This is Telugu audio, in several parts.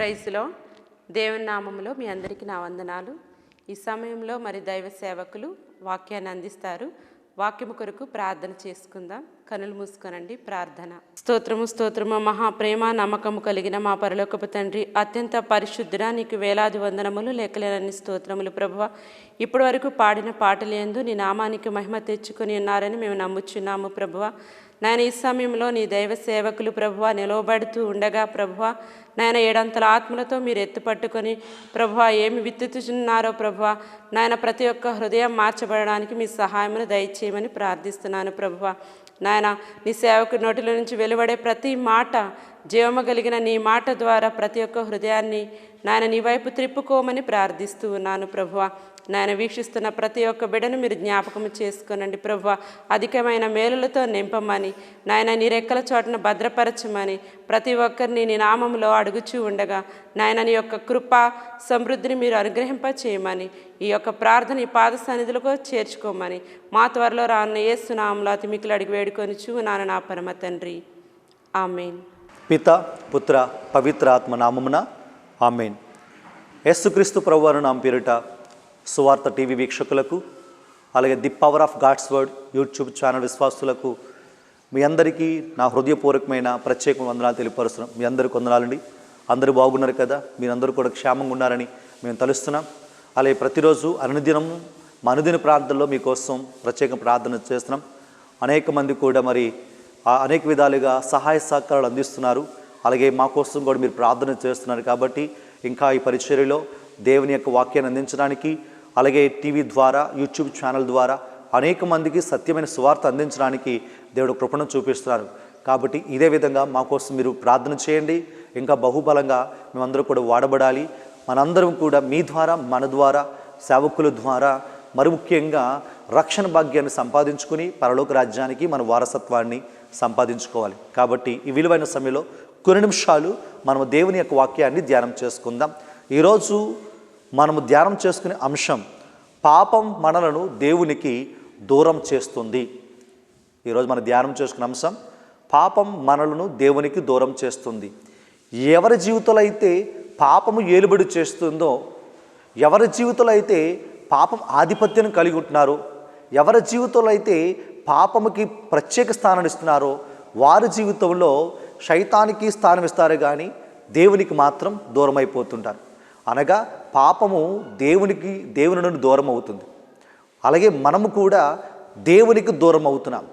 ప్రైజ్లో దేవుని నామములో మీ అందరికీ నా వందనాలు. ఈ సమయంలో మరి దైవ సేవకులు వాక్యాన్ని అందిస్తారు. వాక్యము కొరకు ప్రార్థన చేసుకుందాం. కనులు మూసుకోనండి. ప్రార్థన. స్తోత్రము స్తోత్రము మహాప్రేమ నమ్మకము కలిగిన మా పరలోకపు తండ్రి, అత్యంత పరిశుద్ధుడా, నీకు వేలాది వందనములు లెక్కలేనన్ని స్తోత్రములు ప్రభువా. ఇప్పటి వరకు పాడిన పాటలు యందు నీ నామానికి మహిమ తెచ్చుకొని ఉన్నారని మేము నమ్ముచున్నాము ప్రభువా. నాయన ఈ సమయంలో నీ దైవ సేవకులు ప్రభువా నిలవబడుతూ ఉండగా ప్రభువా, నాయన ఏడంతల ఆత్మలతో మీరు ఎత్తుపట్టుకొని ప్రభువా ఏమి విత్తుతున్నారో ప్రభువా, నాయన ప్రతి ఒక్క హృదయం మార్చబడడానికి మీ సహాయమును దయచేయమని ప్రార్థిస్తున్నాను ప్రభువా. నాయన నీ సేవకు నోటిలో నుంచి వెలువడే ప్రతి మాట జీవము కలిగిన నీ మాట ద్వారా ప్రతి ఒక్క హృదయాన్ని నాయన నీ వైపు త్రిప్పుకోమని ప్రార్థిస్తూ ఉన్నాను ప్రభువా. నాయన వీక్షిస్తున్న ప్రతి ఒక్క బిడ్డను మీరు జ్ఞాపకం చేసుకోనండి ప్రభువా. అధికమైన మేలులతో నింపమని నాయన నీ రెక్కల చోటను భద్రపరచమని ప్రతి ఒక్కరిని నీ నామంలో అడుగుచూ ఉండగా నాయన నీ యొక్క కృప సమృద్ధిని మీరు అనుగ్రహింప చేయమని ఈ యొక్క ప్రార్థన ఈ పాద సన్నిధులకు చేర్చుకోమని మా త్వరలో రానున్న యేసు నామములో అతి మిక్కిలి అడిగి వేడుకొని చూనాను నా పరమ తండ్రి. ఆమేన్. పిత పుత్ర పవిత్ర ఆత్మ నామమున ఆమేన్. యేసుక్రీస్తు ప్రభువారు నామ పేరిట సువార్త టీవీ వీక్షకులకు, అలాగే the power of God's word YouTube channel విశ్వాసులకు మీ అందరికీ నా హృదయపూర్వకమైన ప్రత్యేక వందనాలు తెలియపరుస్తున్నాం. మీ అందరికీ వందనాలండి. అందరూ బాగున్నారు కదా? మీరందరూ కూడా క్షేమంగా ఉన్నారని మేము తలుస్తున్నాం. అలాగే ప్రతిరోజు అనుదినం మా అనుదిన ప్రార్థనలో మీకోసం ప్రత్యేక ప్రార్థన చేస్తున్నాం. అనేక మంది కూడా మరి అనేక విధాలుగా సహాయ సహకారాలు అందిస్తున్నారు. అలాగే మా కోసం కూడా మీరు ప్రార్థన చేస్తున్నారు. కాబట్టి ఇంకా ఈ పరిచర్యలో దేవుని యొక్క వాక్యాన్ని అందించడానికి, అలాగే టీవీ ద్వారా యూట్యూబ్ ఛానల్ ద్వారా అనేక మందికి సత్యమైన సువార్త అందించడానికి దేవుడు కృపను చూపిస్తున్నారు. కాబట్టి ఇదే విధంగా మా కోసం మీరు ప్రార్థన చేయండి. ఇంకా బహుబలంగా మేమందరూ కూడా వాడబడాలి. మనందరం కూడా మీ ద్వారా, మన ద్వారా, సేవకుల ద్వారా మరి ముఖ్యంగా రక్షణ భాగ్యాన్ని సంపాదించుకుని పరలోక రాజ్యానికి మన వారసత్వాన్ని సంపాదించుకోవాలి. కాబట్టి ఈ విలువైన సమయంలో కొన్ని నిమిషాలు మనము దేవుని యొక్క వాక్యాన్ని ధ్యానం చేసుకుందాం. ఈరోజు మనము ధ్యానం చేసుకునే అంశం, పాపం మనలను దేవునికి దూరం చేస్తుంది. ఈరోజు మనం ధ్యానం చేసుకునే అంశం, పాపం మనలను దేవునికి దూరం చేస్తుంది. ఎవరి జీవితంలో అయితే పాపము ఏలుబడి చేస్తుందో, ఎవరి జీవితంలో అయితే పాపం ఆధిపత్యం కలిగి ఉంటున్నారో, ఎవరి జీవితంలో అయితే పాపముకి ప్రత్యేక స్థానాన్ని ఇస్తున్నారో వారి జీవితంలో శైతానికి స్థానం ఇస్తారు, కానీ దేవునికి మాత్రం దూరం అయిపోతుంటారు. అనగా పాపము దేవుని నుండి దూరం అవుతుంది. అలాగే మనము కూడా దేవునికి దూరం అవుతున్నాం.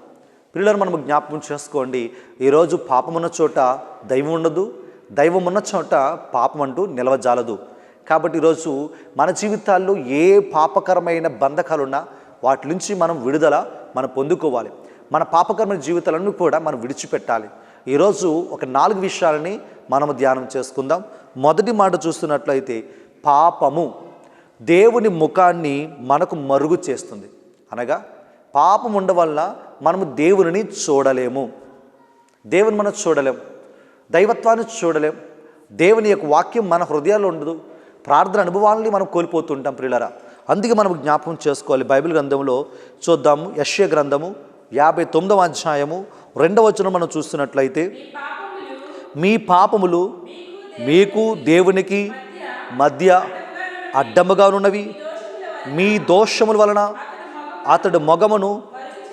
పిల్లలు మనము జ్ఞాపకం చేసుకోండి, ఈరోజు పాపమున్న చోట దైవం ఉండదు, దైవం ఉన్న చోట పాపం అంటూ నిలవజాలదు. కాబట్టి ఈరోజు మన జీవితాల్లో ఏ పాపకరమైన బంధకాలున్నా వాటి నుంచి మనం విడుదల పొందుకోవాలి. మన పాపకరమైన జీవితాలను కూడా మనం విడిచిపెట్టాలి. ఈరోజు ఒక 4 విషయాలని మనము ధ్యానం చేసుకుందాం. మొదటి మాట చూస్తున్నట్లయితే, పాపము దేవుని ముఖాన్ని మనకు మరుగు చేస్తుంది. అనగా పాపం ఉండడం వల్ల మనము దేవుని చూడలేము, దేవుని మనం చూడలేము, దైవత్వాన్ని చూడలేం, దేవుని యొక్క వాక్యం మన హృదయాల్లో ఉండదు, ప్రార్థన అనుభవాలని మనం కోల్పోతుంటాం ప్రియులారా. అందుకే మనం జ్ఞాపకం చేసుకోవాలి. బైబిల్ గ్రంథంలో చూద్దాము. యెషయా గ్రంథము 59వ అధ్యాయము 2వ వచనం మనం చూస్తున్నట్లయితే, మీ పాపములు మీకు దేవునికి మధ్య అడ్డముగానున్నవి, మీ దోషముల వలన అతడు మొగమును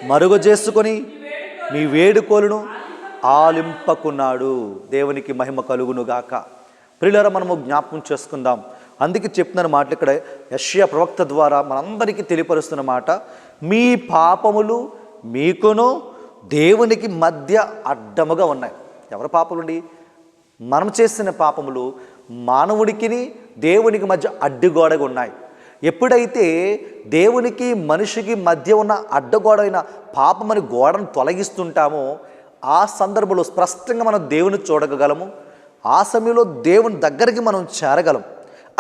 మరుగజేసుకొని మీ వేడుకోలును ఆలింపకున్నాడు. దేవునికి మహిమ కలుగునుగాక. ప్రియులారా, మనము జ్ఞాపకం చేసుకుందాం. అందుకే చెప్తున్న మాట ఇక్కడ యెషయా ప్రవక్త ద్వారా మనందరికీ తెలియపరుస్తున్న మాట, మీ పాపములు మీకును దేవునికి మధ్య అడ్డముగా ఉన్నాయి. ఎవరి పాపములండి? మనం చేసిన పాపములు మానవుడికి దేవునికి మధ్య అడ్డుగోడగా ఉన్నాయి. ఎప్పుడైతే దేవునికి మనిషికి మధ్య ఉన్న అడ్డగోడైన పాపమని గోడను తొలగిస్తుంటామో ఆ సందర్భంలో స్పష్టంగా మనం దేవుని చూడగలము. ఆ సమయంలో దేవుని దగ్గరికి మనం చేరగలం.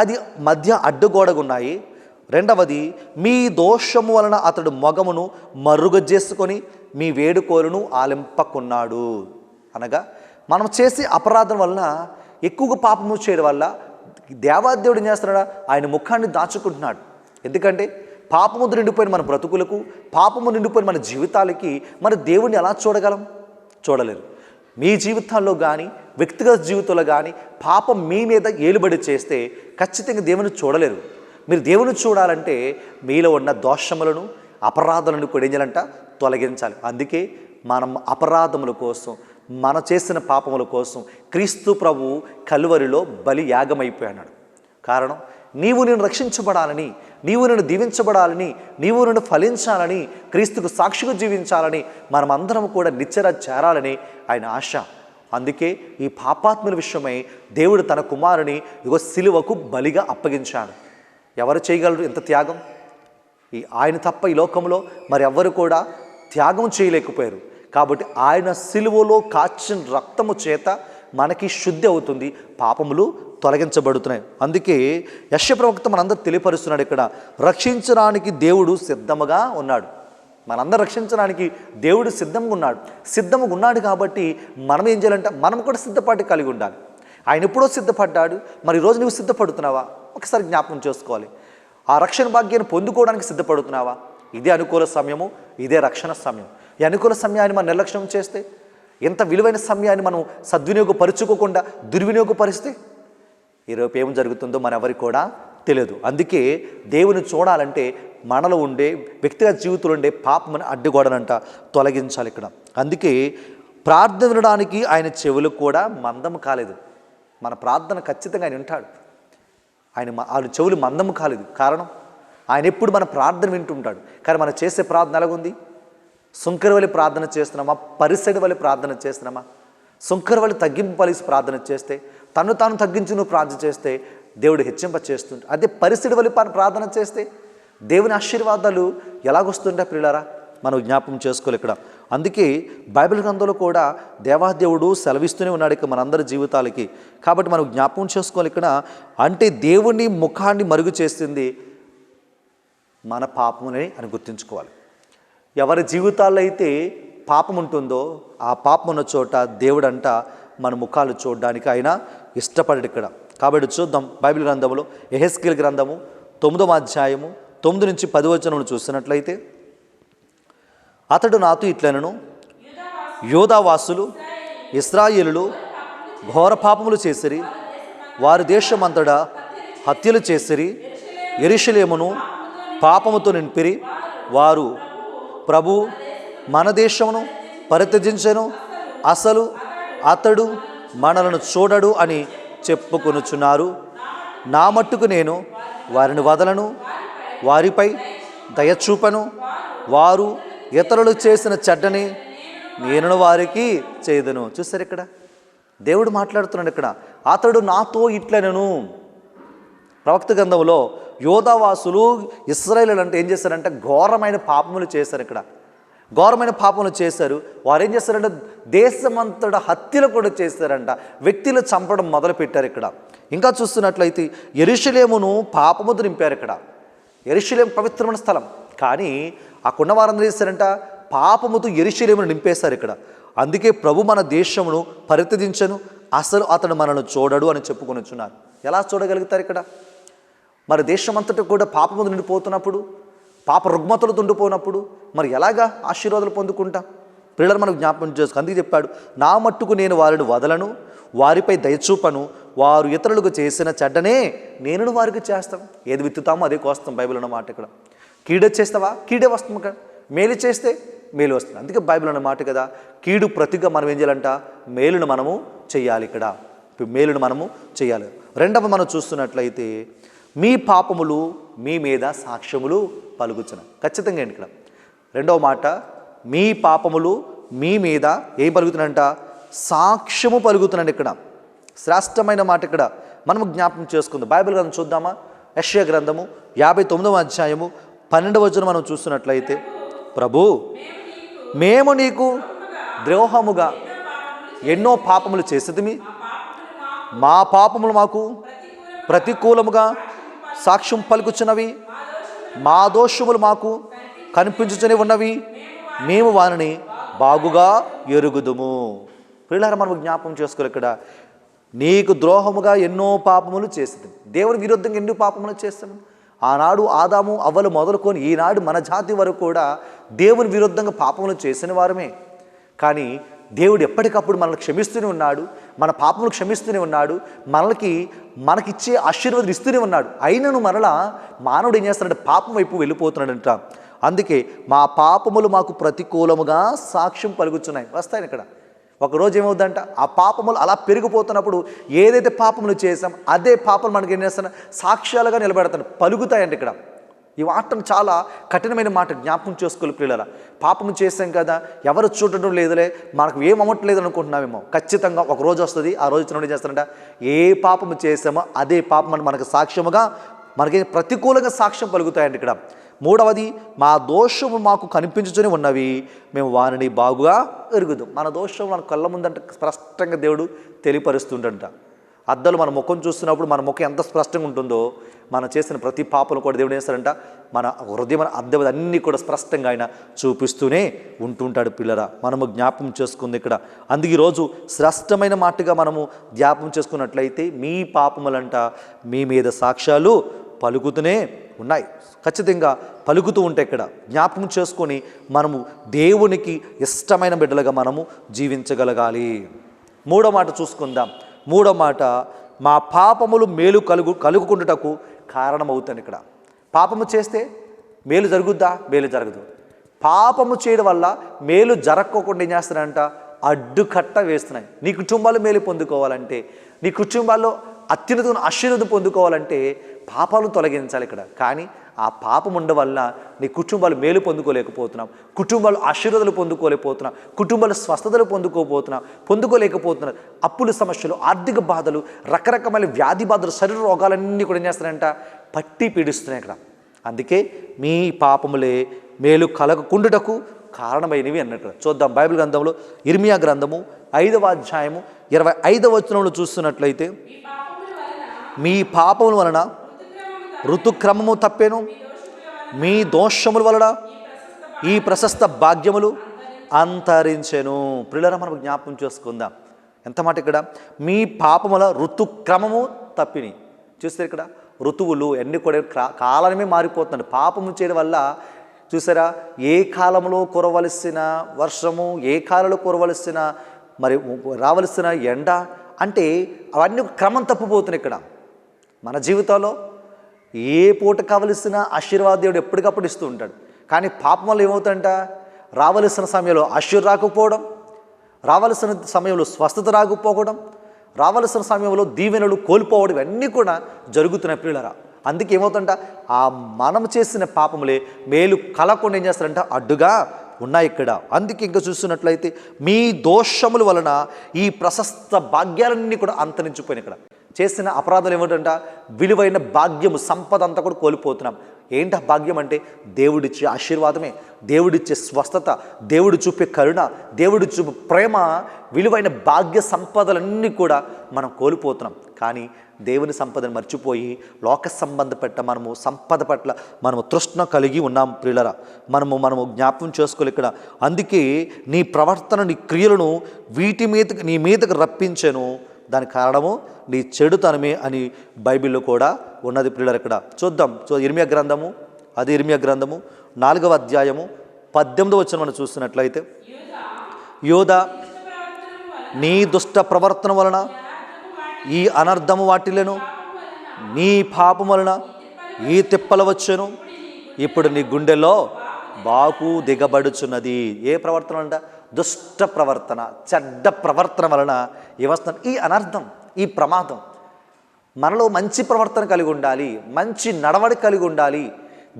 అది మధ్య అడ్డుగోడగా ఉన్నాయి. రెండవది, మీ దోషము వలన అతడు మొగమును మరుగజేసుకొని మీ వేడుకోలును ఆలింపకున్నాడు. అనగా మనం చేసే అపరాధం వలన, ఎక్కువగా పాపము చేయడం వల్ల దేవాదేవుడు ఏం చేస్తున్నాడా? ఆయన ముఖాన్ని దాచుకుంటున్నాడు. ఎందుకంటే పాపము నిండిపోయిన మన బ్రతుకులకు, పాపము నిండిపోయిన మన జీవితాలకి మన దేవుణ్ణి ఎలా చూడగలం? చూడలేరు. మీ జీవితాల్లో కానీ వ్యక్తిగత జీవితంలో కానీ పాపం మీ మీద ఏలుబడి చేస్తే ఖచ్చితంగా దేవుని చూడలేరు. మీరు దేవుని చూడాలంటే మీలో ఉన్న దోషములను అపరాధాలను కూడా ఏం చేయాలంట? తొలగించాలి. అందుకే మనం అపరాధముల కోసం, మన చేసిన పాపముల కోసం క్రీస్తు ప్రభువు కలువరిలో బలి యాగమైపోయాడు. కారణం, నీవు నేను రక్షించబడాలని, నీవు నేను దీవించబడాలని, నీవు నేను ఫలించాలని, క్రీస్తుకు సాక్షిగా జీవించాలని, మనమందరం కూడా నిత్యరా చేరాలని ఆయన ఆశ. అందుకే ఈ పాపాత్ముల విషయమై దేవుడు తన కుమారుని సిలువకు బలిగా అప్పగించాడు. ఎవరు చేయగలరు ఎంత త్యాగం? ఆయన తప్ప ఈ లోకంలో మరి ఎవ్వరు కూడా త్యాగం చేయలేకపోయారు. కాబట్టి ఆయన సిలువలో కాచిన రక్తము చేత మనకి శుద్ధి అవుతుంది, పాపములు తొలగించబడుతున్నాయి. అందుకే యెషయా ప్రవక్త మనందరూ తెలియపరుస్తున్నాడు ఇక్కడ, రక్షించడానికి దేవుడు సిద్ధముగా ఉన్నాడు. మనందరూ రక్షించడానికి దేవుడు సిద్ధంగా ఉన్నాడు కాబట్టి మనం ఏం చేయాలంటే మనం కూడా సిద్ధపాటు కలిగి ఉండాలి. ఆయన ఎప్పుడో సిద్ధపడ్డాడు, మరి ఈరోజు నువ్వు సిద్ధపడుతున్నావా? ఒకసారి జ్ఞాపకం చేసుకోవాలి. ఆ రక్షణ భాగ్యాన్ని పొందుకోవడానికి సిద్ధపడుతున్నావా? ఇదే అనుకూల సమయము, ఇదే రక్షణ సమయం. ఈ అనుకూల సమయాన్ని మనం నిర్లక్ష్యం చేస్తే, ఎంత విలువైన సమయాన్ని మనం సద్వినియోగపరుచుకోకుండా దుర్వినియోగపరిస్తే ఈరోజు ఏం జరుగుతుందో మన ఎవరికి కూడా తెలియదు. అందుకే దేవుని చూడాలంటే మనలో ఉండే వ్యక్తిగత జీవితంలో ఉండే పాపమని అడ్డుగోడనంట తొలగించాలి ఇక్కడ. అందుకే ప్రార్థన వినడానికి ఆయన చెవులు కూడా మందము కాలేదు. మన ప్రార్థన ఖచ్చితంగా ఆయన వింటాడు. ఆయన చెవులు మందము కాలేదు. కారణం, ఆయన ఎప్పుడు మన ప్రార్థన వింటుంటాడు. కానీ మనం చేసే ప్రార్థన ఎలాగుంది? సుంకర వలె ప్రార్థన చేస్తున్నామా? పరిసెడి వలె ప్రార్థన చేస్తున్నామా? సుంకర వలె తగ్గింపు పలిసి ప్రార్థన చేస్తే, తను తాను తగ్గించి నువ్వు ప్రార్థన చేస్తే దేవుడు హెచ్చింప చేస్తుంటే, అదే పరిసెడి వలె ప్రార్థన చేస్తే దేవుని ఆశీర్వాదాలు ఎలాగొస్తుంటాయి ప్రియులారా? మనం జ్ఞాపకం చేసుకోవాలి ఇక్కడ. అందుకే బైబిల్ గ్రంథంలో కూడా దేవాదేవుడు సెలవిస్తూనే ఉన్నాడు ఇక మనందరి జీవితాలకి. కాబట్టి మనం జ్ఞాపకం చేసుకోవాలి ఇక్కడ. అంటే దేవుని ముఖాన్ని మరుగు చేస్తుంది మన పాపముని అని గుర్తుంచుకోవాలి. ఎవరి జీవితాల్లో అయితే పాపం ఉంటుందో ఆ పాపం ఉన్న చోట దేవుడంట మన ముఖాలు చూడడానికి ఆయన ఇష్టపడడు ఇక్కడ. కాబట్టి చూద్దాం బైబిల్ గ్రంథంలో యెహెజ్కేలు గ్రంథము 9వ అధ్యాయము 9 నుంచి 10 వచనములు చూసినట్లయితే, అతడు నాతో ఇట్లనెను, యూదావాసులు ఇశ్రాయేలులు ఘోర పాపములు చేసిరి, వారి దేశమంతటా హత్యలు చేసిరి, యెరూషలేమును పాపముతో నింపిరి, వారు ప్రభు మన దేశమును పరిత్యజించెను, అసలు అతడు మనలను చూడడు అని చెప్పుకొనుచున్నారు. నా మట్టుకు నేను వారిని వదలను, వారిపై దయచూపను, వారు ఇతరులు చేసిన చెడ్డని నేను వారికి చేయదను. చూసారు ఇక్కడ దేవుడు మాట్లాడుతున్నాడు ఇక్కడ. అతడు నాతో ఇట్లనెను. ప్రవక్త గ్రంథంలో యోధావాసులు ఇశ్రాయేలు అంటే ఏం చేశారంటే ఘోరమైన పాపములు చేశారు. ఇక్కడ ఘోరమైన పాపములు చేశారు. వారు ఏం చేస్తారంటే దేశమంతటా హత్యలు కూడా చేశారంట, వ్యక్తులు చంపడం మొదలుపెట్టారు. ఇక్కడ ఇంకా చూస్తున్నట్లయితే యెరూషలేమును పాపముతో నింపారు. ఇక్కడ యెరూషలేము పవిత్రమైన స్థలం, కానీ అక్కడున్న వారందరూ చేశారంట పాపముతో యెరూషలేమును నింపేశారు. ఇక్కడ అందుకే ప్రభు మన దేశమును పరిత్యజించెను, అసలు అతడు మనల్ని చూడడు అని చెప్పుకొని వచ్చున్నారు. ఎలా చూడగలుగుతారు? ఇక్కడ మరి దేశమంతటా కూడా పాపముతో నిండిపోతున్నప్పుడు, పాప రుగ్మతలతో ఉండిపోయినప్పుడు మరి ఎలాగా ఆశీర్వాదాలు పొందుకుంటాం? పిల్లలు మనం జ్ఞాపకం చేసుకో. అందుకే చెప్పాడు, నా మట్టుకు నేను వారిని వదలను, వారిపై దయచూపను, వారు ఇతరులకు చేసిన చెడ్డనే నేను వారికి చేస్తాం. ఏది విత్తుతామో అదే కోస్తాం. బైబిల్ అన్న మాట ఇక్కడ. కీడే చేస్తావా, కీడే వస్తుంది కదా. మేలు చేస్తే మేలు వస్తుంది. అందుకే బైబిల్ అన్న మాట కదా, కీడు ప్రతిగా మనం ఏం చేయాలంట, మేలును మనము చేయాలి. ఇక్కడ మేలును మనము చేయాలి. రెండవ మనం చూస్తున్నట్లయితే, మీ పాపములు మీ మీద సాక్ష్యములు పలుకుచున్నాయి. ఖచ్చితంగా ఏంటి ఇక్కడ రెండవ మాట, మీ పాపములు మీ మీద ఏం పలుకుతున్నాయంట, సాక్ష్యము పలుకుతున్నాడు. ఇక్కడ శ్రేష్టమైన మాట ఇక్కడ మనము జ్ఞాపకం చేసుకుందాం. బైబిల్ గ్రంథం చూద్దామా? యెషయా గ్రంథము 59వ అధ్యాయము 12వ వచనం మనం చూస్తున్నట్లయితే, ప్రభు మేము నీకు ద్రోహముగా ఎన్నో పాపములు చేసేదిమి, మా పాపములు మాకు ప్రతికూలముగా సాక్ష్యం పలుకుచున్నవి, మా దోషములు మాకు కనిపించుచని ఉన్నవి, మేము వారిని బాగుగా ఎరుగుదుము. పిల్లలు మనం జ్ఞాపకం చేసుకోవాలి. ఇక్కడ నీకు ద్రోహముగా ఎన్నో పాపములు చేసేది. దేవుని విరుద్ధంగా ఎన్నో పాపములు చేస్తాము. ఆనాడు ఆదాము అవ్వలు మొదలుకొని ఈనాడు మన జాతి వరకు కూడా దేవుని విరుద్ధంగా పాపములు చేసిన వారమే. కానీ దేవుడు ఎప్పటికప్పుడు మనల్ని క్షమిస్తూనే ఉన్నాడు, మన పాపములు క్షమిస్తూనే ఉన్నాడు, మనకిచ్చే ఆశీర్వాదం ఇస్తూనే ఉన్నాడు. అయినను మరలా మానవుడు ఏం చేస్తాడంటే పాపం వైపు వెళ్ళిపోతున్నాడంట. అందుకే మా పాపములు మాకు ప్రతికూలముగా సాక్ష్యం పలుకుతున్నాయి. వస్తాయి ఇక్కడ. ఒకరోజు ఏమవుద్దంట, ఆ పాపములు అలా పెరిగిపోతున్నప్పుడు ఏదైతే పాపములు చేసాం అదే పాపలు మనకి ఏం చేస్తాను సాక్ష్యాలుగా నిలబెడతాను, పలుకుతాయంట. ఇక్కడ ఈ మాటను చాలా కఠినమైన మాట, జ్ఞాపకం చేసుకోవాలి ప్రియులారా. పాపం చేసాం కదా, ఎవరు చూడటం లేదులే, మనకు ఏం అవ్వట్లేదు అనుకుంటున్నామేమో. ఖచ్చితంగా ఒక రోజు వస్తుంది, ఆ రోజు ఏం చేస్తారంట, ఏ పాపము చేసామో అదే పాపం మనకు సాక్ష్యముగా, మనకి ప్రతికూలంగా సాక్ష్యం పలుకుతాయండి. ఇక్కడ మూడవది, మా దోషము మాకు కనిపించుతూనే ఉన్నవి, మేము వారిని బాగుగా ఎరుగుదాం. మన దోషం మన కళ్ళ ముందంటే స్పష్టంగా దేవుడు తెలియపరుస్తుండంట. అద్దాలు మన ముఖం చూస్తున్నప్పుడు మన ముఖం ఎంత స్పష్టంగా ఉంటుందో, మనం చేసిన ప్రతి పాపను కూడా దేవుడు చేస్తారంట మన హృదయం అద్దం అన్నీ కూడా స్పష్టంగా ఆయన చూపిస్తూనే ఉంటుంటాడు. పిల్లరా, మనము జ్ఞాపకం చేసుకుంది ఇక్కడ. అందుకే ఈరోజు శ్రేష్టమైన మాటగా మనము జ్ఞాపకం చేసుకున్నట్లయితే, మీ పాపములంట మీ మీద సాక్ష్యాలు పలుకుతూనే ఉన్నాయి, ఖచ్చితంగా పలుకుతూ ఉంటాయి. ఇక్కడ జ్ఞాపకం చేసుకొని మనము దేవునికి ఇష్టమైన బిడ్డలుగా మనము జీవించగలగాలి. మూడో మాట చూసుకుందాం. మూడో మాట, మా పాపములు మేలు కలుగుకుంటుటకు కారణమవుతాను. ఇక్కడ పాపము చేస్తే మేలు జరుగుద్దా? మేలు జరగదు. పాపము చేయడం వల్ల మేలు జరగకోకుండా ఏం చేస్తున్నాయంట, అడ్డుకట్ట వేస్తున్నాయి. నీ కుటుంబాలు మేలు పొందుకోవాలంటే, నీ కుటుంబాల్లో అత్యున్నతమైన ఆశీర్వాదం పొందుకోవాలంటే పాపాలను తొలగించాలి ఇక్కడ. కానీ ఆ పాపం ఉండడం వల్ల నీ కుటుంబాలు మేలు పొందుకోలేకపోతున్నాం, కుటుంబాలు ఆశీర్వాదాలు పొందుకోలేకపోతున్నాం, కుటుంబాలు స్వస్థతలు పొందుకోలేకపోతున్నారు. అప్పుల సమస్యలు, ఆర్థిక బాధలు, రకరకమైన వ్యాధి బాధలు, శరీర రోగాలన్నీ కూడా ఏం చేస్తున్నాయంట, పట్టి పీడిస్తున్నాయి ఇక్కడ. అందుకే మీ పాపములే మేలు కలగకుండుటకు కారణమైనవి అన్నట్టు చూద్దాం. బైబిల్ గ్రంథంలో ఇర్మియా గ్రంథము 5వ అధ్యాయము 25వ వచనంలో చూస్తున్నట్లయితే, మీ పాపముల వలన ఋతుక్రమము తప్పేను, మీ దోషముల వలన ఈ ప్రశస్త భాగ్యములు అంతరించెను. ప్రియులారా, మనం జ్ఞాపకం చేసుకుందాం. ఎంత మాట ఇక్కడ, మీ పాపముల ఋతుక్రమము తప్పిని. చూస్తారు ఇక్కడ ఋతువులు అన్నీ కూడా కాలమే మారిపోతున్నాయి పాపము చేయడం వల్ల. చూసారా, ఏ కాలంలో కురవలసిన వర్షము, ఏ కాలంలో కురవలసిన మరి రావలసిన ఎండ, అంటే అవన్నీ క్రమం తప్పిపోతున్నాయి. ఇక్కడ మన జీవితంలో ఏ పూట కావలసిన ఆశీర్వాద దేవుడు ఎప్పటికప్పుడు ఇస్తూ ఉంటాడు. కానీ పాపం వల్ల ఏమవుతుందంట, రావలసిన సమయంలో ఆశీర్వాదం రాకపోవడం, రావలసిన సమయంలో స్వస్థత రాకపోవడం, రావలసిన సమయంలో దీవెనలు కోల్పోవడం, ఇవన్నీ కూడా జరుగుతున్నాయి ప్రియులారా. అందుకే ఏమవుతుందంట, ఆ మనం చేసిన పాపములే మేలు కలగకుండా ఏం చేస్తారంట, అడ్డుగా ఉన్నాయి ఇక్కడ. అందుకే ఇంకా చూస్తున్నట్లయితే, మీ దోషముల వలన ఈ ప్రశస్త భాగ్యాలన్నీ కూడా అంతరించిపోయినాయి. ఇక్కడ చేసిన అపరాధాలు ఏమిటంట, విలువైన భాగ్యము, సంపద అంతా కూడా కోల్పోతున్నాం. ఏంటి ఆ భాగ్యం అంటే, దేవుడిచ్చే ఆశీర్వాదమే, దేవుడిచ్చే స్వస్థత, దేవుడు చూపే కరుణ, దేవుడు చూపే ప్రేమ, విలువైన భాగ్య సంపదలన్నీ కూడా మనం కోల్పోతున్నాం. కానీ దేవుని సంపదను మర్చిపోయి లోక సంబంధపట్ల సంపద పట్ల మనము తృష్ణ కలిగి ఉన్నాం ప్రియులరా. మనము జ్ఞాపకం చేసుకోవాలి ఇక్కడ. అందుకే నీ ప్రవర్తన, నీ క్రియలను నీ మీదకి రప్పించాను, దానికి కారణము నీ చెడుతనమే అని బైబిల్లో కూడా ఉన్నది ప్రియులరా. ఇక్కడ చూద్దాం. ఇర్మియా గ్రంథము 4వ అధ్యాయము 18వ వచనం మనం చూస్తున్నట్లయితే, యోధా, నీ దుష్ట ప్రవర్తన వలన ఈ అనర్థము వాటిల్లను, నీ పాపం వలన ఈ తిప్పలు వచ్చెను, ఇప్పుడు నీ గుండెలో బాకు దిగబడుచున్నది. ఏ ప్రవర్తన అంట, దుష్ట ప్రవర్తన, చెడ్డ ప్రవర్తన వలన ఏమొస్తుంది, ఈ అనర్థం, ఈ ప్రమాదం. మనలో మంచి ప్రవర్తన కలిగి ఉండాలి, మంచి నడవడి కలిగి ఉండాలి.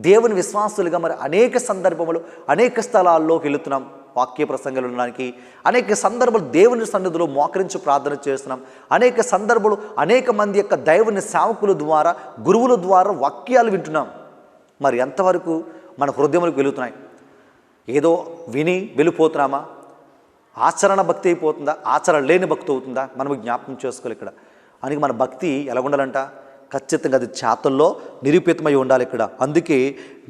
దేవుని విశ్వాసులుగా మరి అనేక సందర్భములు, అనేక స్థలాల్లోకి వెళుతున్నాం వాక్య ప్రసంగాలు ఉండడానికి, అనేక సందర్భాలు దేవుని సన్నిధిలో మోకరించి ప్రార్థన చేస్తున్నాం, అనేక సందర్భాలు అనేక మంది యొక్క దైవుని సేవకుల ద్వారా, గురువుల ద్వారా వాక్యాలు వింటున్నాం. మరి ఎంతవరకు మన హృదయములకు వెళుతున్నాయి? ఏదో విని వెళ్ళిపోతున్నామా? ఆచరణ భక్తి అయిపోతుందా? ఆచరణ లేని భక్తి అవుతుందా? మనం జ్ఞాపకం చేసుకోవాలి ఇక్కడ. అందుకే మన భక్తి ఎలా ఉండాలంట, ఖచ్చితంగా అది చేతల్లో నిరూపితమై ఉండాలి ఇక్కడ. అందుకే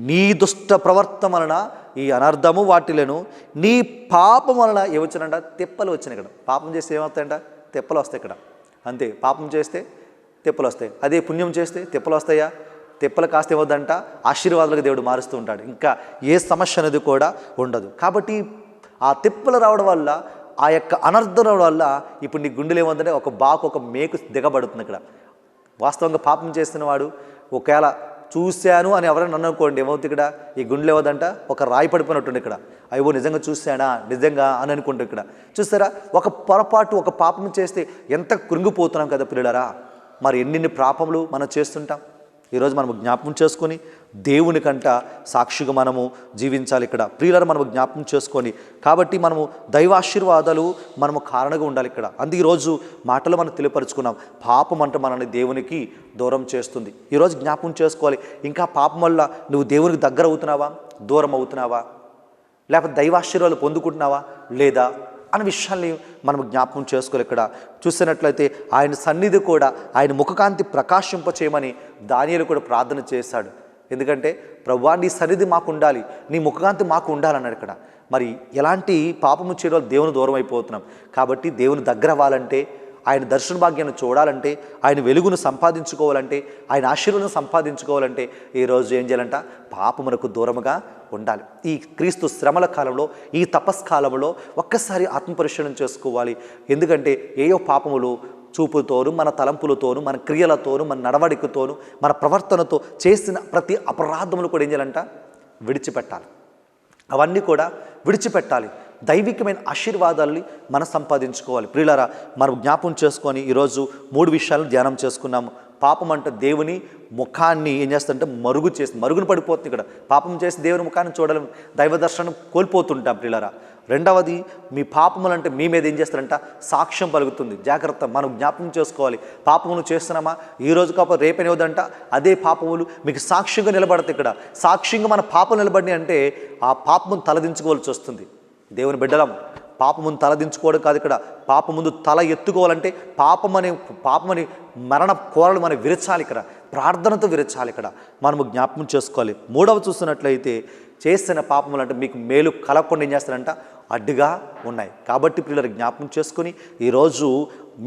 నీ దుష్ట ప్రవర్తన వలన ఈ అనర్థము వాటిలను, నీ పాపం వలన ఏమొచ్చినంట, తిప్పలు వచ్చినాయి. ఇక్కడ పాపం చేస్తే ఏమవుతాయంట, తిప్పలు వస్తాయి ఇక్కడ. అంతే, పాపం చేస్తే తిప్పలు వస్తాయి. అదే పుణ్యం చేస్తే తిప్పలు వస్తాయా? తిప్పలు కాస్త ఏమవుద్దంట, ఆశీర్వాదాలకు దేవుడు మారుస్తూ ఉంటాడు. ఇంకా ఏ సమస్య అనేది కూడా ఉండదు. కాబట్టి ఆ తిప్పలు రావడం వల్ల ఆ యొక్క అనర్థం వల్ల ఇప్పుడు నీ గుండెలు ఏమవుతుందంటే ఒక బాకు ఒక మేకు దిగబడుతుంది ఇక్కడ. వాస్తవంగా పాపం చేస్తున్న వాడు ఒకవేళ చూశాను అని ఎవరైనా నన్ను అనుకోండి, ఏమవుతుంది ఇక్కడ ఈ గుండెలు ఏమవుతుందంట ఒక రాయి పడిపోయినట్టుంది ఇక్కడ. అయ్యో నిజంగా చూశానా నిజంగా అని అనుకుంటూ ఇక్కడ చూస్తారా, ఒక పొరపాటు ఒక పాపం చేస్తే ఎంత కృంగిపోతున్నాం కదా పిల్లలారా. మరి ఎన్ని పాపములు మనం చేస్తుంటాం. ఈరోజు మనము జ్ఞాపకం చేసుకొని దేవునికంట సాక్షిగా మనము జీవించాలి ఇక్కడ ప్రియులారా. మనము జ్ఞాపకం చేసుకొని కాబట్టి మనము దైవాశీర్వాదాలు మనము కారణంగా ఉండాలి ఇక్కడ. అందుకే ఈరోజు మాటలు మనం తెలియపరుచుకున్నాం, పాపం అంటే మనల్ని దేవునికి దూరం చేస్తుంది. ఈరోజు జ్ఞాపకం చేసుకోవాలి, ఇంకా పాపం వల్ల నువ్వు దేవునికి దగ్గర అవుతున్నావా, దూరం అవుతున్నావా, లేకపోతే దైవాశీర్వాదాలు పొందుకుంటున్నావా లేదా అనే విషయాల్ని మనం జ్ఞాపకం చేసుకోవాలి. ఇక్కడ చూసినట్లయితే ఆయన సన్నిధి కూడా ఆయన ముఖకాంతి ప్రకాశింపచేయమని దానియేలు కూడా ప్రార్థన చేశాడు. ఎందుకంటే ప్రభువా నీ సన్నిధి మాకు ఉండాలి, నీ ముఖకాంతి మాకు ఉండాలన్నాడు ఇక్కడ. మరి ఎలాంటి పాపము చేయడం దేవుని దూరం అయిపోతున్నాం కాబట్టి దేవుని దగ్గర అవ్వాలంటే, ఆయన దర్శన భాగ్యాన్ని చూడాలంటే, ఆయన వెలుగును సంపాదించుకోవాలంటే, ఆయన ఆశీర్వాదం సంపాదించుకోవాలంటే ఈరోజు ఏం చేయాలంట, పాపమునకు దూరముగా ఉండాలి. ఈ క్రీస్తు శ్రమల కాలంలో, ఈ తపస్కాలంలో ఒక్కసారి ఆత్మపరిశీలన చేసుకోవాలి. ఎందుకంటే ఏయో పాపములు చూపుతోను, మన తలంపులతోను, మన క్రియలతోను, మన నడవడికతోను, మన ప్రవర్తనతో చేసిన ప్రతి అపరాధములు కూడా ఏం చేయాలంట, విడిచిపెట్టాలి. అవన్నీ కూడా విడిచిపెట్టాలి. దైవికమైన ఆశీర్వాదాలని మనం సంపాదించుకోవాలి. ప్రియులారా మనం జ్ఞాపకం చేసుకొని ఈరోజు 3 విషయాలను ధ్యానం చేసుకున్నాము. పాపం అంటే దేవుని ముఖాన్ని ఏం చేస్తుంటే మరుగున పడిపోతుంది. ఇక్కడ పాపం చేసి దేవుని ముఖాన్ని చూడలేం, దైవ దర్శనం కోల్పోతుంటాం ప్రియులారా. రెండవది మీ పాపములు అంటే మీ మీద ఏం చేస్తారంట, సాక్ష్యం పలుకుతుంది. జాగ్రత్త, మనం జ్ఞాపకం చేసుకోవాలి. పాపములు చేస్తున్నామా ఈ రోజు కాకపోతే రేపనేవద్దంట అదే పాపములు మీకు సాక్ష్యంగా నిలబడతాయి. ఇక్కడ సాక్ష్యంగా మన పాపం నిలబడి అంటే ఆ పాపమును తలదించుకోవాల్సి వస్తుంది. దేవుని బిడ్డలం పాపమును తలదించుకోవడం కాదు, ఇక్కడ పాపం ముందు తల ఎత్తుకోవాలంటే పాపమని మరణ కోరలు మనం విరచాలి. ఇక్కడ ప్రార్థనతో విరచాలి. ఇక్కడ మనము జ్ఞాపకం చేసుకోవాలి. 3వ చూస్తున్నట్లయితే చేసిన పాపములు అంటే మీకు మేలు కలగకుండా ఏం చేస్తారంట, అడ్డుగా ఉన్నాయి. కాబట్టి పిల్లలు జ్ఞాపకం చేసుకొని ఈరోజు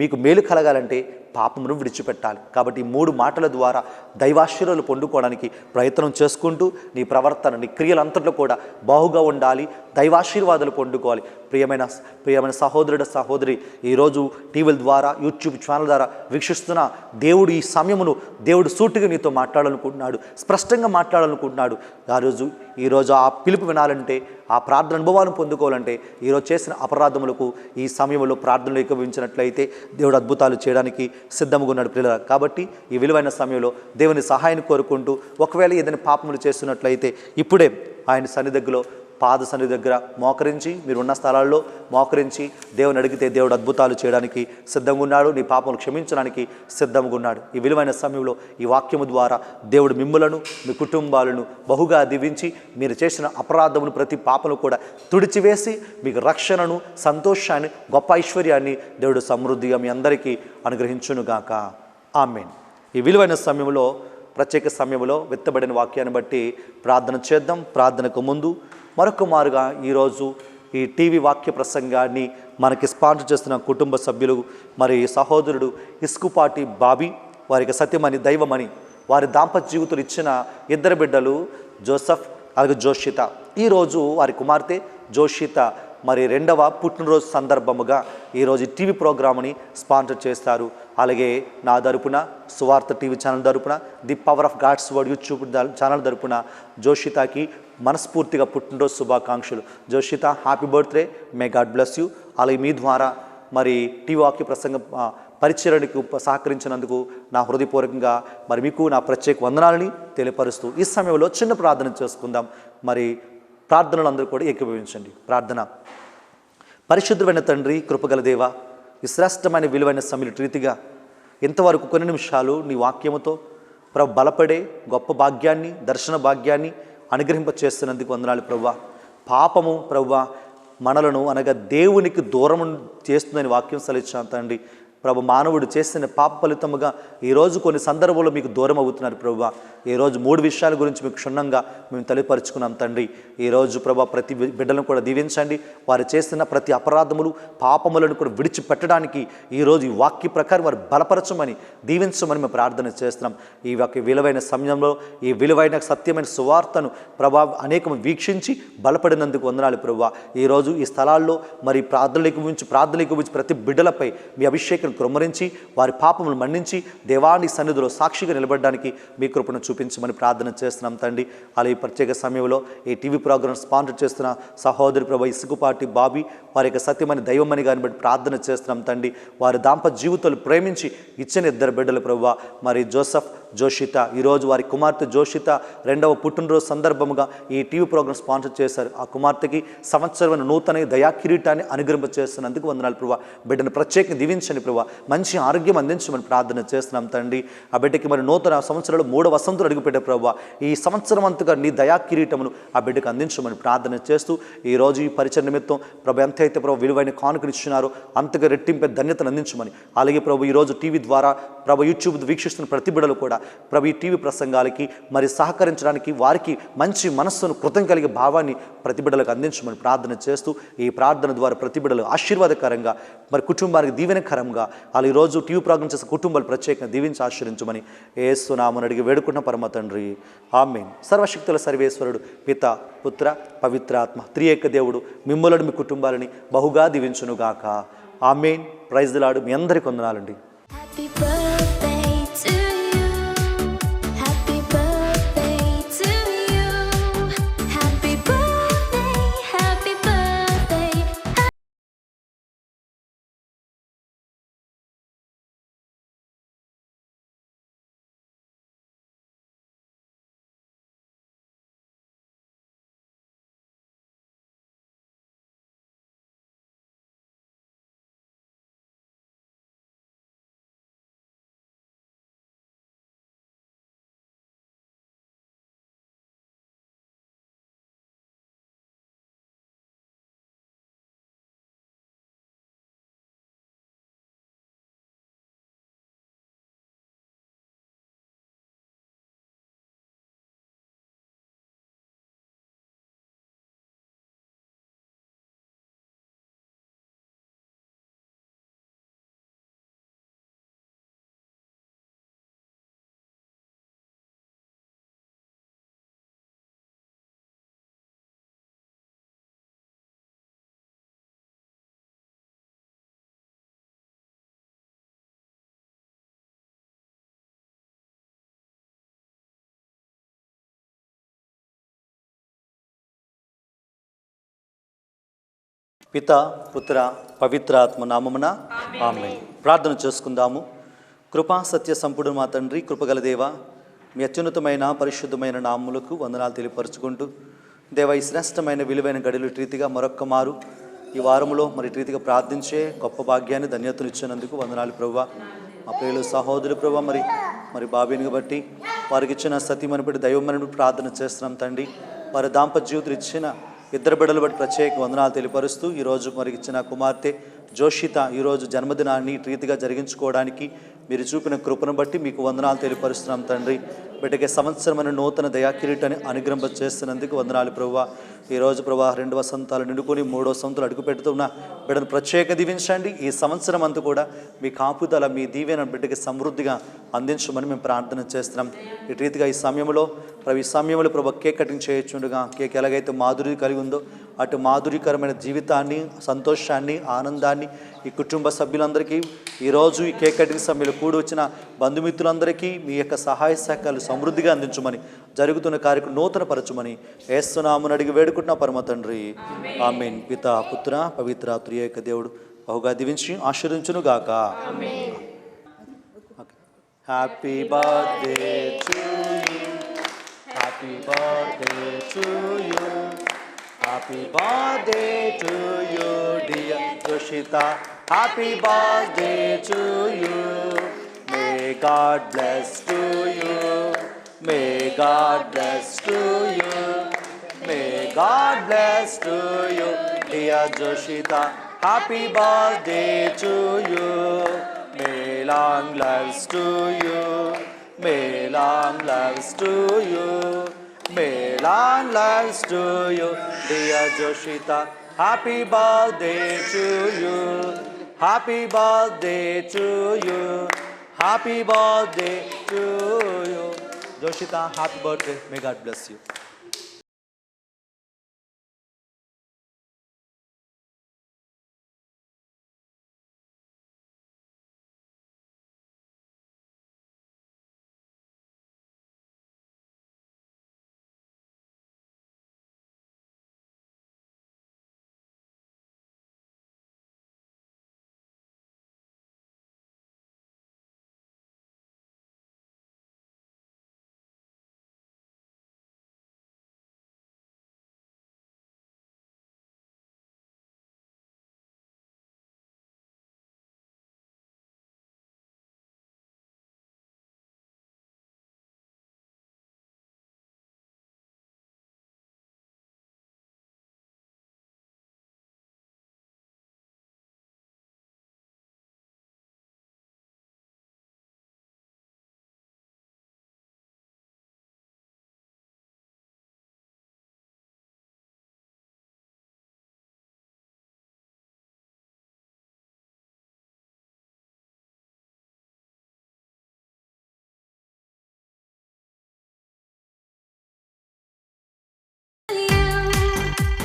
మీకు మేలు కలగాలంటే పాపమును విడిచిపెట్టాలి. కాబట్టి ఈ 3 మాటల ద్వారా దైవాశీర్వాదాలు పొందుకోవడానికి ప్రయత్నం చేసుకుంటూ నీ ప్రవర్తన, నీ క్రియలంతట్లో కూడా బాగుగా ఉండాలి, దైవాశీర్వాదాలు పొందుకోవాలి. ప్రియమైన సహోదరుడు సహోదరి, ఈరోజు టీవీల ద్వారా, యూట్యూబ్ ఛానల్ ద్వారా వీక్షిస్తున్న దేవుడు ఈ సమయమును దేవుడు సూటిగా నీతో మాట్లాడాలనుకుంటున్నాడు, స్పష్టంగా మాట్లాడాలనుకుంటున్నాడు. ఈరోజు ఆ పిలుపు వినాలంటే, ఆ ప్రార్థన అనుభవాలను పొందుకోవాలంటే ఈరోజు చేసిన అపరాధములకు ఈ సమయంలో ప్రార్థనలు ఏకీభవించినట్లయితే దేవుడు అద్భుతాలు చేయడానికి సిద్ధంగా ఉన్నాడు పిల్లలు. కాబట్టి ఈ విలువైన సమయంలో దేవుని సహాయాన్ని కోరుకుంటూ ఒకవేళ ఏదైనా పాపములు చేస్తున్నట్లయితే ఇప్పుడే ఆయన పాద సన్నిధి దగ్గర మోకరించి, మీరు ఉన్న స్థలాల్లో మోకరించి దేవుని అడిగితే దేవుడు అద్భుతాలు చేయడానికి సిద్ధంగా ఉన్నాడు, నీ పాపములు క్షమించడానికి సిద్ధంగా ఉన్నాడు. ఈ విలువైన సమయంలో ఈ వాక్యము ద్వారా దేవుడు మిమ్ములను, మీ కుటుంబాలను బహుగా దీవించి మీరు చేసిన అపరాధములు ప్రతి పాపను కూడా తుడిచివేసి మీకు రక్షణను, సంతోషాన్ని, గొప్ప ఐశ్వర్యాన్ని దేవుడు సమృద్ధిగా మీ అందరికీ అనుగ్రహించునుగాక. ఆమేన్. ఈ విలువైన సమయంలో, ప్రత్యేక సమయంలో విత్తబడిన వాక్యాన్ని బట్టి ప్రార్థన చేద్దాం. ప్రార్థనకు ముందు మరొక మారుగా ఈరోజు ఈ టీవీ వాక్య ప్రసంగాన్ని మనకి స్పాన్సర్ చేస్తున్న కుటుంబ సభ్యులు, మరి సహోదరుడు ఇస్కుపాటి బాబీ, వారికి సత్యమని దైవమని, వారి దాంపత్య జీవితంలో ఇచ్చిన 2 బిడ్డలు జోసెఫ్ అలాగే జోషిత. ఈరోజు వారి కుమార్తె జోషిత మరి 2వ పుట్టినరోజు సందర్భముగా ఈరోజు టీవీ ప్రోగ్రామ్ని స్పాన్సర్ చేస్తారు. అలాగే నా తరపున, సువార్త టీవీ ఛానల్ తరపున, the power of God's word YouTube channel తరపున జోషితాకి మనస్ఫూర్తిగా పుట్టినరోజు శుభాకాంక్షలు. Joshitha, happy birthday, may God bless you. అలాగే మీ ద్వారా మరి టీవీ వాక్య ప్రసంగం పరిచయానికి సహకరించినందుకు నా హృదయపూర్వకంగా మరి మీకు నా ప్రత్యేక వందనాలని తెలియపరుస్తూ ఈ సమయంలో చిన్న ప్రార్థన చేసుకుందాం. మరి ప్రార్థనలు అందరూ కూడా ఏకీభవించండి. ప్రార్థన. పరిశుద్ధమైన తండ్రి, కృపగల దేవ, ఈ శ్రేష్టమైన విలువైన సమయ రీతిగా ఇంతవరకు కొన్ని నిమిషాలు నీ వాక్యముతో బలపడే గొప్ప భాగ్యాన్ని, దర్శన భాగ్యాన్ని అనుగ్రహింప చేస్తున్నందుకు వందనాలు ప్రభువా. పాపము ప్రభువా మనలను అనగా దేవునికి దూరం చేస్తుందని వాక్యం సెలవిచ్చాను తండ్రి. ప్రభు మానవుడు చేసిన పాప ఫలితముగా ఈరోజు కొన్ని సందర్భంలో మీకు దూరం అవుతున్నారు ప్రభు. ఈరోజు 3 విషయాల గురించి మీకు క్షుణ్ణంగా మేము తెలియపరుచుకున్నాం తండ్రి. ఈరోజు ప్రభు ప్రతి బిడ్డలను కూడా దీవించండి. వారు చేసిన ప్రతి అపరాధములు పాపములను కూడా విడిచిపెట్టడానికి ఈరోజు ఈ వాక్య ప్రకారం వారు బలపరచమని దీవించమని మేము ప్రార్థన చేస్తున్నాం. ఈ విలువైన సమయంలో ఈ విలువైన సత్యమైన సువార్తను ప్రభా అనేకం వీక్షించి బలపడినందుకు వందనాలు ప్రభు. ఈరోజు ఈ స్థలాల్లో మరి ప్రార్థనలకు గురించి ప్రతి బిడ్డలపై మీ అభిషేకం కృమ్మరించి వారి పాపములు మన్నించి దేవాని సన్నిధిలో సాక్షిగా నిలబడడానికి మీ కృపను చూపించమని ప్రార్థన చేస్తున్నాం తండ్రి. అలా ఈ ప్రత్యేక సమయంలో ఈ టీవీ ప్రోగ్రాం స్పాన్సర్ చేస్తున్న సహోదరి ప్రభు ఇసుకుపాటి బాబీ వారి యొక్క సత్యమని దైవమని గారిని బట్టి ప్రార్థన చేస్తున్నాం తండ్రి. వారి దాంపత్య జీవితాలు ప్రేమించి ఇచ్చిన 2 బిడ్డలు ప్రభు. మరి జోసఫ్ జోషిత ఈరోజు వారి కుమార్తె జోషిత 2వ పుట్టినరోజు సందర్భముగా ఈ టీవీ ప్రోగ్రాం స్పాన్సర్ చేశారు. ఆ కుమార్తెకి సంవత్సరమైన నూతన దయా కిరీటాన్ని అనుగ్రహింప చేస్తున్నందుకు వందనాలు ప్రభు. బిడ్డను ప్రత్యేకంగా దీవించండి ప్రభు. మంచి ఆరోగ్యం అందించమని ప్రార్థన చేస్తున్నాం తండ్రి. ఆ బిడ్డకి మరి నూతన సంవత్సరంలో 3వ వసంతులు అడుగుపెట్టే ప్రభు. ఈ సంవత్సరం అంతగా నీ దయా కిరీటమును ఆ బిడ్డకు అందించమని ప్రార్థన చేస్తూ ఈరోజు ఈ పరిచయ నిమిత్తం ప్రభు ఎంతైతే ప్రభు విలువైన కానుకలు ఇచ్చినారో అంతగా రెట్టింపే ధన్యతను అందించమని, అలాగే ప్రభు ఈరోజు టీవీ ద్వారా ప్రభు యూట్యూబ్ వీక్షిస్తున్న ప్రతి బిడ్డలు కూడా ప్రభు ఈ టీవీ ప్రసంగాలకి మరి సహకరించడానికి వారికి మంచి మనస్సును కృతం కలిగే భావాన్ని ప్రతి బిడ్డలకు అందించమని ప్రార్థన చేస్తూ ఈ ప్రార్థన ద్వారా ప్రతి బిడ్డలు ఆశీర్వాదకరంగా మరి కుటుంబానికి దీవెనకరంగా అలా ఈరోజు టీవీ ప్రోగ్రాం చేసే కుటుంబాలు ప్రత్యేకంగా దీవించి ఆశీర్వించమని యేసు నామమున అడిగి వేడుకున్న పరమ తండ్రి ఆమేన్. సర్వశక్తుల సర్వేశ్వరుడు పిత పుత్ర పవిత్రాత్మ త్రియేక దేవుడు మిమ్ములను మీ కుటుంబాలని బహుగా దీవించునుగాక. ఆమేన్. Praise the Lord. మీ అందరికీ వందనాలండి. Happy birthday to you. Happy birthday to you. Happy birthday, happy birthday. పిత పుత్ర పవిత్రాత్మ నామమున ఆమేన్. ప్రార్థన చేసుకుందాము. కృపా సత్య సంపుడు మా తండ్రి, కృపగల దేవ, మీ అత్యున్నతమైన పరిశుద్ధమైన నామములకు వందనాలు తెలియపరుచుకుంటూ దేవ ఈ శ్రేష్టమైన విలువైన గడిలు రీతిగా మరొక్క మారు ఈ వారంలో మరి రీతిగా ప్రార్థించే గొప్ప భాగ్యాన్ని ధన్యతను ఇచ్చినందుకు వందనాలు ప్రభువా. మా ప్రియులు సహోదరు ప్రభువా మరి బాబీని బట్టి వారికి ఇచ్చిన సతీమని బట్టి దైవమని ప్రార్థన చేస్తున్నాం తండ్రి. వారి దాంపత్య జీవితం ఇచ్చిన 2 బిడ్డలు బట్టి ప్రత్యేక వందనాలు తెలియపరుస్తూ ఈరోజు మరి ఇచ్చిన కుమార్తె జోషిత ఈరోజు జన్మదినాన్ని రీతిగా జరిగించుకోవడానికి మీరు చూపిన కృపను బట్టి మీకు వందనాలు తెలియపరుస్తున్నాం తండ్రి. బిడ్డకి సంవత్సరమైన నూతన దయా కిరీటాన్ని అనుగ్రహింప చేస్తున్నందుకు వందనాలు ప్రభువా. ఈరోజు ప్రభా 2 వసంతాలు నిండుకొని 3వ వసంతులు అడుగు పెడుతున్న బిడ్డను ప్రత్యేక దీవించండి. ఈ సంవత్సరం అంతా కూడా మీ కాపుదల మీ దీవెన బిడ్డకి సమృద్ధిగా అందించమని మేము ప్రార్థన చేస్తున్నాం. ఇటు రీతిగా ఈ సమయంలో ప్రభు కేక్ కటింగ్ చేయొచ్చుండగా కేక్ ఎలాగైతే మాధుర్యం కలిగి ఉందో అటు మాధుర్యకరమైన జీవితాన్ని, సంతోషాన్ని, ఆనందాన్ని ఈ కుటుంబ సభ్యులందరికీ ఈరోజు ఈ కేక్ కటింగ్ సమయంలో కూడి వచ్చిన బంధుమిత్రులందరికీ మీ యొక్క సహాయ సహకారాలు సమృద్ధిగా అందించమని, జరుగుతున్న కార్యక్రమం నూతన పరచమని యేసు నామమున అడిగి వేడుకుంటున్నా పరమ తండ్రి ఆమేన్. పిత పుత్ర పవిత్ర త్రియేక దేవుడు బహుగా దీవించి ఆశీర్వదించును గాక. Happy birthday to you, happy birthday to you, happy birthday to you dear Joshitha, happy birthday to you. May God bless to you, May God bless to you, May God bless to you dear Joshitha, happy birthday to you. long lives to you. May long lives to you. May long lives to you. Dear Joshita, happy birthday to you. Happy birthday to you. Happy birthday to you. Joshita, happy birthday. May God bless you.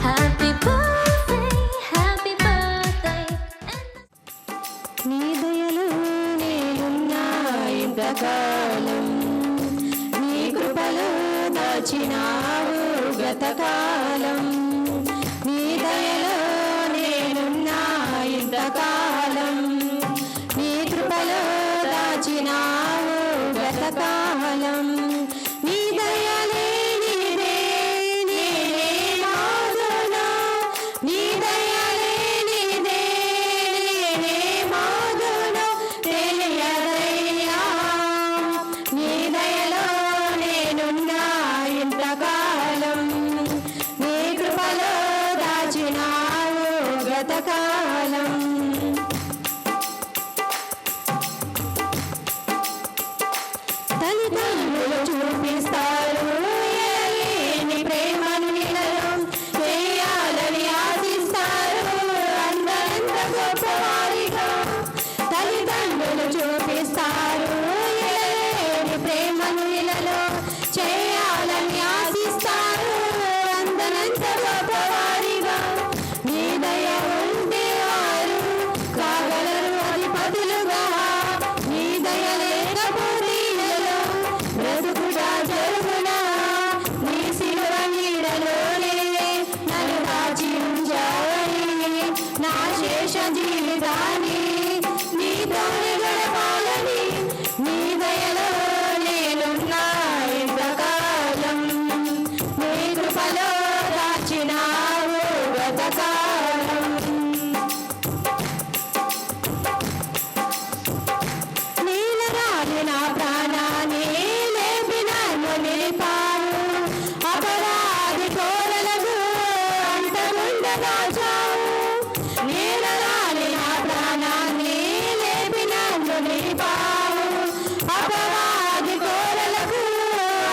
Happy birthday, happy birthday. నీ దయలో నేనున్నా ఇంతకాలం, నీ కృపలో దాచినావు గతకాలం. నీ దయలో నేనున్నా ఇంతకాలం, నీ కృపలో దాచినావు గతకాలం. నీ దయలే నీదే నేనే మాదునా, నీ దయలే నీదే నేనే మాదునా తెలియదయ్యా. నీ దయలో నేనున్నా ఇంతకాలం, నీ కృపలో దాచినావు గతకాలం. తల్లిదండ్రులు చూపిస్తారు ఎనలేని ప్రేమను ఇలలో, చేయాలని ఆశిస్తారు అందరంత గొప్పవారిగా. తల్లిదండ్రులు చూపిస్తారు ఎనలేని ప్రేమను ఇలలో, చేయాలని ఆశిస్తారు అందరంత గొప్పవారిగా. నీ దయ ఉంటే వారు కాగలరు అధిపతులుగా, నీ దయ లేకపోతే ఇలలో బ్రతుకుట జరుగునా. నీ శిలువ నీడలోనే నన్ను దాచి ఉంచావని, నా శేష జీవితాన్ని నీతోనే గడపాలని. నీ దయలో నేనున్నా ఇంతకాలం, నీ కృపలో దాచినావు గతకాలం. నీలరాలి నా ప్రాణాన్ని లేపి నన్ను నిలిపావు, అపరాధి కోరలకు అంటకుండా దాచావు. నీలరాలి నా ప్రాణాన్ని లేపి నన్ను నిలిపావు, అపరాధి కోరలకు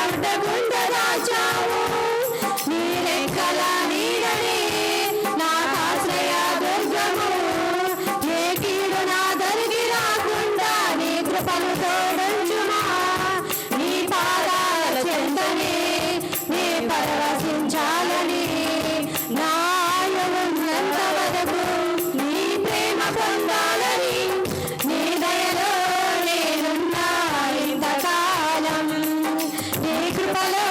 అంటకుండా దాచావు. నీ రెక్కల నీడనే నాకు ఆశ్రయ దుర్గము, ఏ కీడు నా దరికి రాకుండా నీ కృపను తోడుంచుమా. నీ పాదాల చెంతనే నీ పరవశించాలని, నా ఆయువున్నంత వరకు నీ ప్రేమ పొందాలని. నీ దయలో నేనున్నా ఇంతకాలం, నీ కృపలో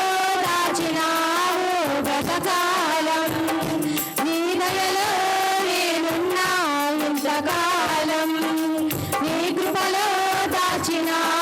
దాచినావు గతకాలం. నీ దయలో నేనున్నా ఇంతకాలం, నీ కృపలో దాచినావు